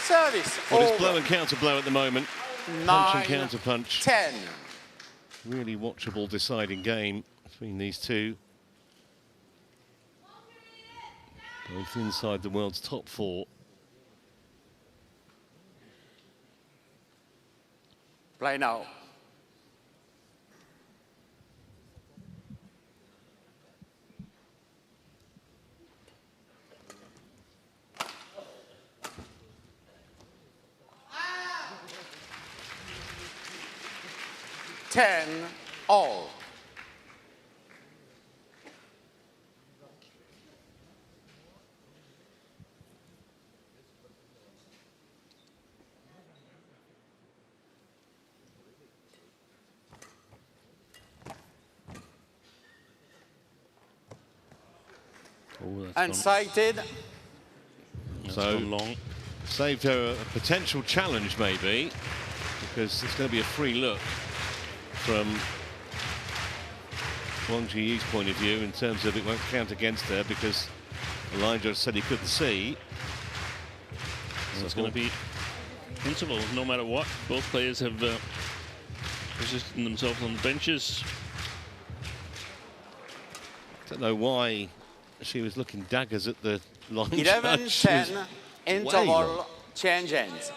S3: Service
S1: Well, it's
S3: over.
S1: blow and counter blow at the moment. Punch and
S3: 9,
S1: counter punch.
S3: 10.
S1: Really watchable, deciding game between these two. Both inside the world's top 4.
S3: Play now. Ten all.
S2: Oh, that's
S3: Unsighted.
S1: So-
S2: gone long.
S1: Saved her a potential challenge, maybe, because it's going to be a free look from Wang Zhi Yi's point of view in terms of it won't count against her because Elijah said he couldn't see.
S2: So it's going to be interval no matter what. Both players have positioned themselves on the benches.
S1: Don't know why she was looking daggers at the line.
S3: 11,
S1: She was
S3: 10,
S1: way
S3: interval,
S1: long.
S3: change ends.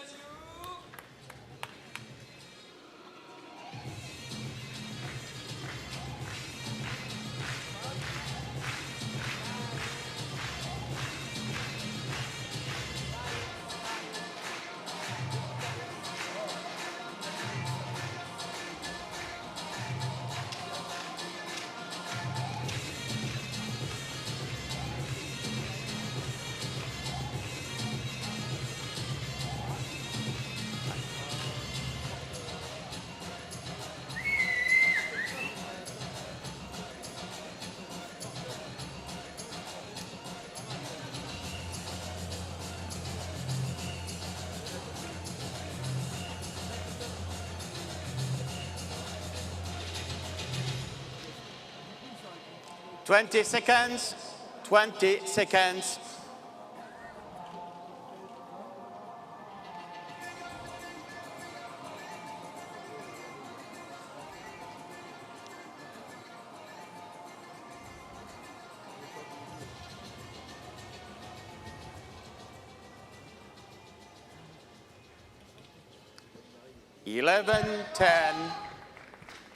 S3: Twenty seconds. 20 seconds. Eleven, 10,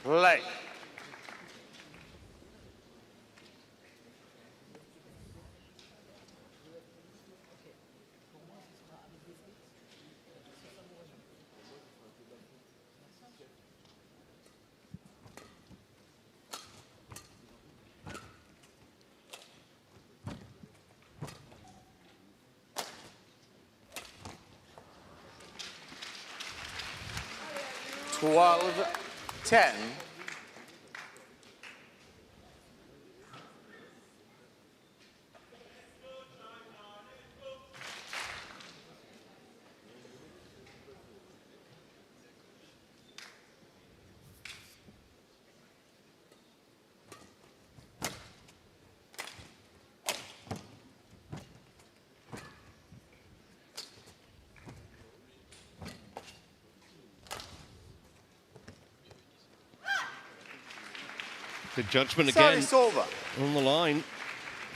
S3: play. Twelve, 10.
S1: Good judgment again.
S3: Service over.
S1: On the line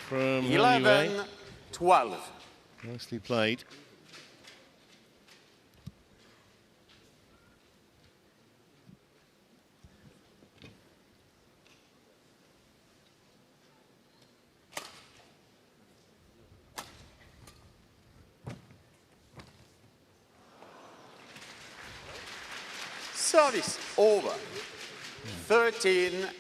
S1: from
S3: 11-12.
S1: Nicely played.
S3: Service over. 13-11.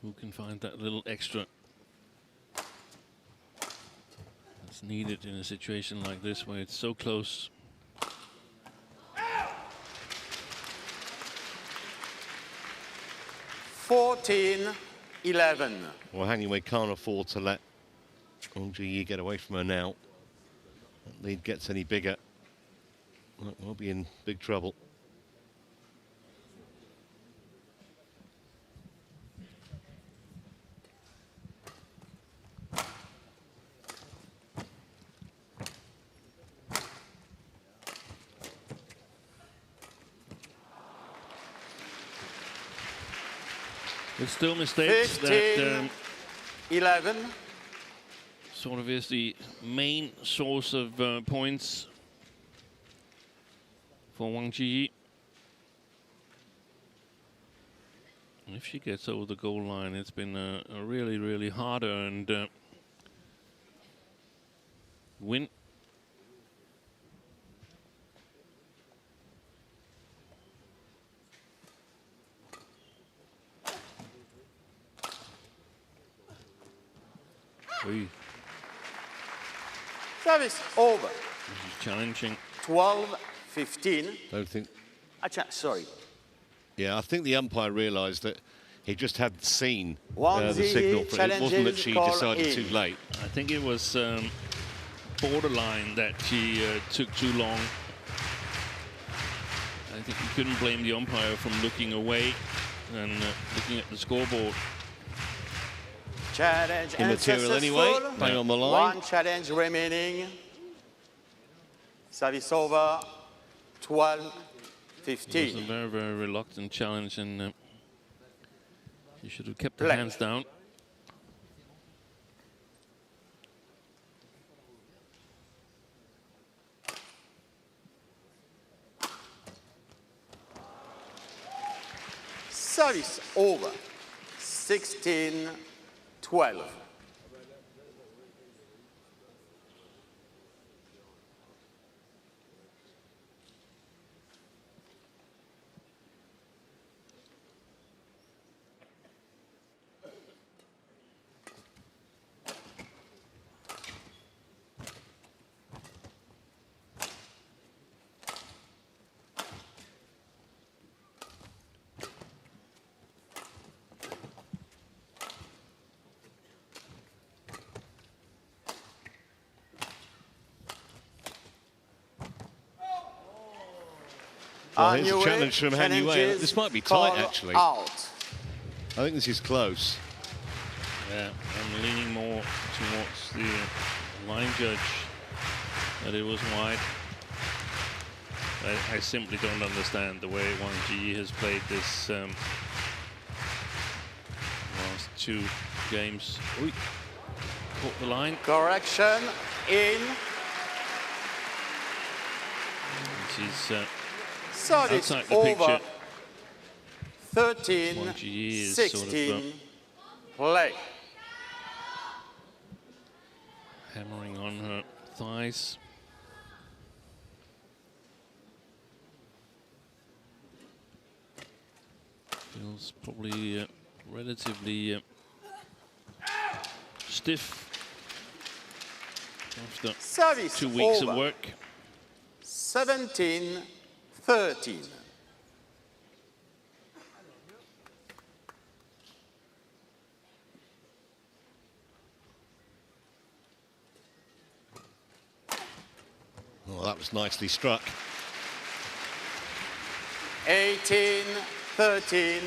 S2: Who can find that little extra that's needed in a situation like this where it's so close?
S3: $14-11.
S1: Well, Hang Wei can't afford to let Wang Zhi Yi get away from her now. That lead gets any bigger, we'll be in big trouble.
S2: There's still mistakes.
S3: 15-11.
S2: That sort of is the main source of points for Wang Zhi Yi. And if she gets over the goal line, it's been a really, really hard-earned win.
S3: Service over.
S2: This is challenging.
S3: 12-15.
S1: Don't think.
S3: Sorry.
S1: Yeah, I think the umpire realised that he just hadn't seen
S3: Wang
S1: the
S3: Zhi Yi
S1: signal. For it wasn't that
S3: challenges
S1: she
S3: call
S1: decided
S3: in.
S1: too late.
S2: I think it was borderline that she took too long. I think you couldn't blame the umpire from looking away and looking at the scoreboard.
S3: Challenge
S1: Immaterial anyway. Bang on the line.
S3: One challenge remaining. Service over. 12-15.
S2: It was a very, very reluctant challenge, and he should have kept the hands down.
S3: Service over. 16-12.
S1: Well, here's a challenge from Hang Wei. This might be tight, actually.
S3: Out.
S1: I think this is close.
S2: Yeah, I'm leaning more towards the line judge that it was wide. I simply don't understand the way Wang Zhi Yi has played this last two games. Ooh, caught the line.
S3: Correction in.
S2: She's
S3: Service
S2: outside the
S3: over.
S2: picture. Wang Zhi Yi is sort of
S3: 13-16. Play.
S2: hammering on her thighs. Feels probably relatively stiff after
S3: Service
S2: 2 weeks
S3: over.
S2: of work.
S3: 17-13.
S1: Oh, that was nicely struck.
S3: 18-13.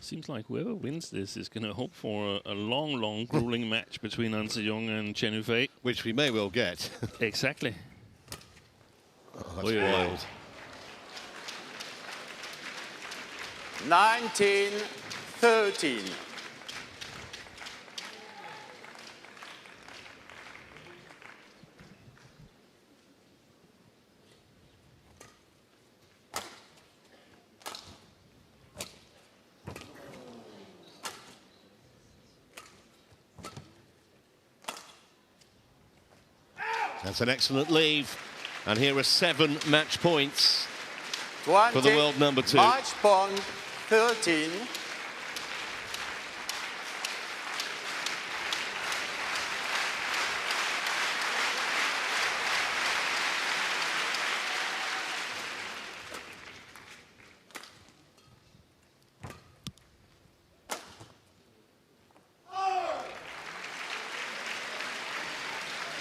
S2: Seems like whoever wins this is going to hope for a long, grueling match between An Se-young and Chen Yufei.
S1: Which we may well get.
S2: Exactly.
S1: Oh, that's wild.
S3: 19-13.
S1: That's an excellent leave. And here are 7 match points
S3: 20,
S1: for the world number 2.
S3: Match point 13.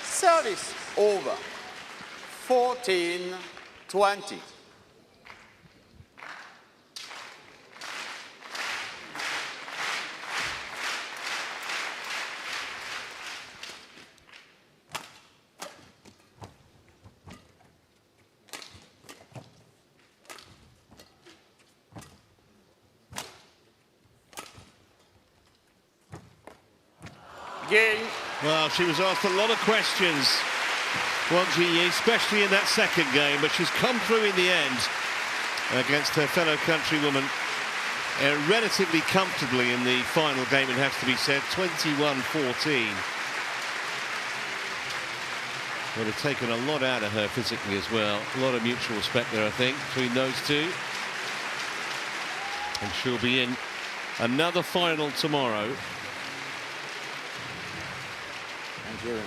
S3: Service over. 14-20. Game.
S1: Well, she was asked a lot of questions, Wang Zhi Yi, especially in that second game, but she's come through in the end against her fellow countrywoman relatively comfortably in the final game, it has to be said, 21-14. Would have taken a lot out of her physically as well. A lot of mutual respect there, I think, between those two. And she'll be in another final tomorrow.
S3: Thank you.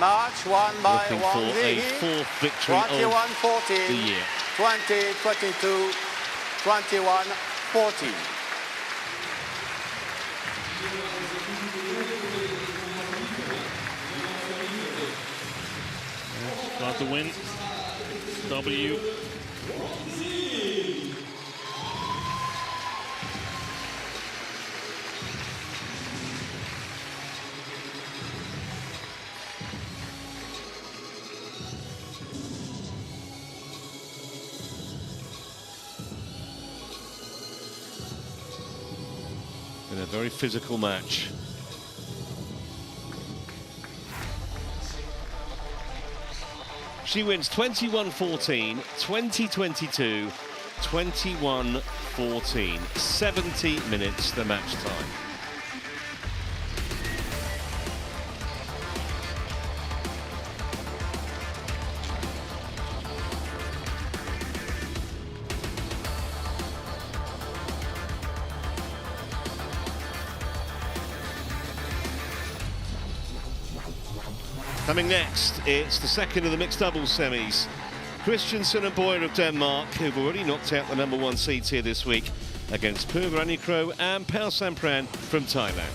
S3: Match won by
S1: Looking
S3: Wang
S1: for
S3: Zhi
S1: a
S3: Yi.
S1: 4th victory of
S3: 21-14.
S1: the year.
S3: 20-22. 21-14.
S2: Got the win. W.
S1: In a very physical match. She wins 21-14, 20-22, 21-14. 70 minutes the match time. Coming next, it's the second of the mixed doubles semis. Christensen and Boyer of Denmark, who've already knocked out the #1 seeds here this week, against Purvanikro and Pao Sampran from Thailand.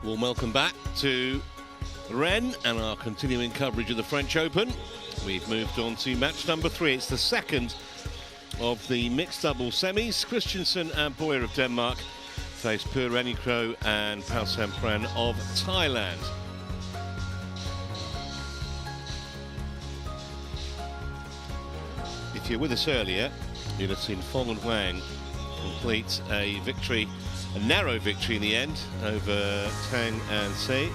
S1: Warm welcome back to Rennes and our continuing coverage of the French Open. We've moved on to match number 3. It's the second of the mixed double semis. Christensen and Boyer of Denmark face Purenikro and Pausampran of Thailand. If you're with us earlier, you'd have seen Fong and Wang complete a victory, a narrow victory in the end over Tang and Se.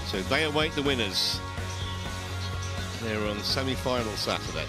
S1: So they await the winners here on semi-final Saturday.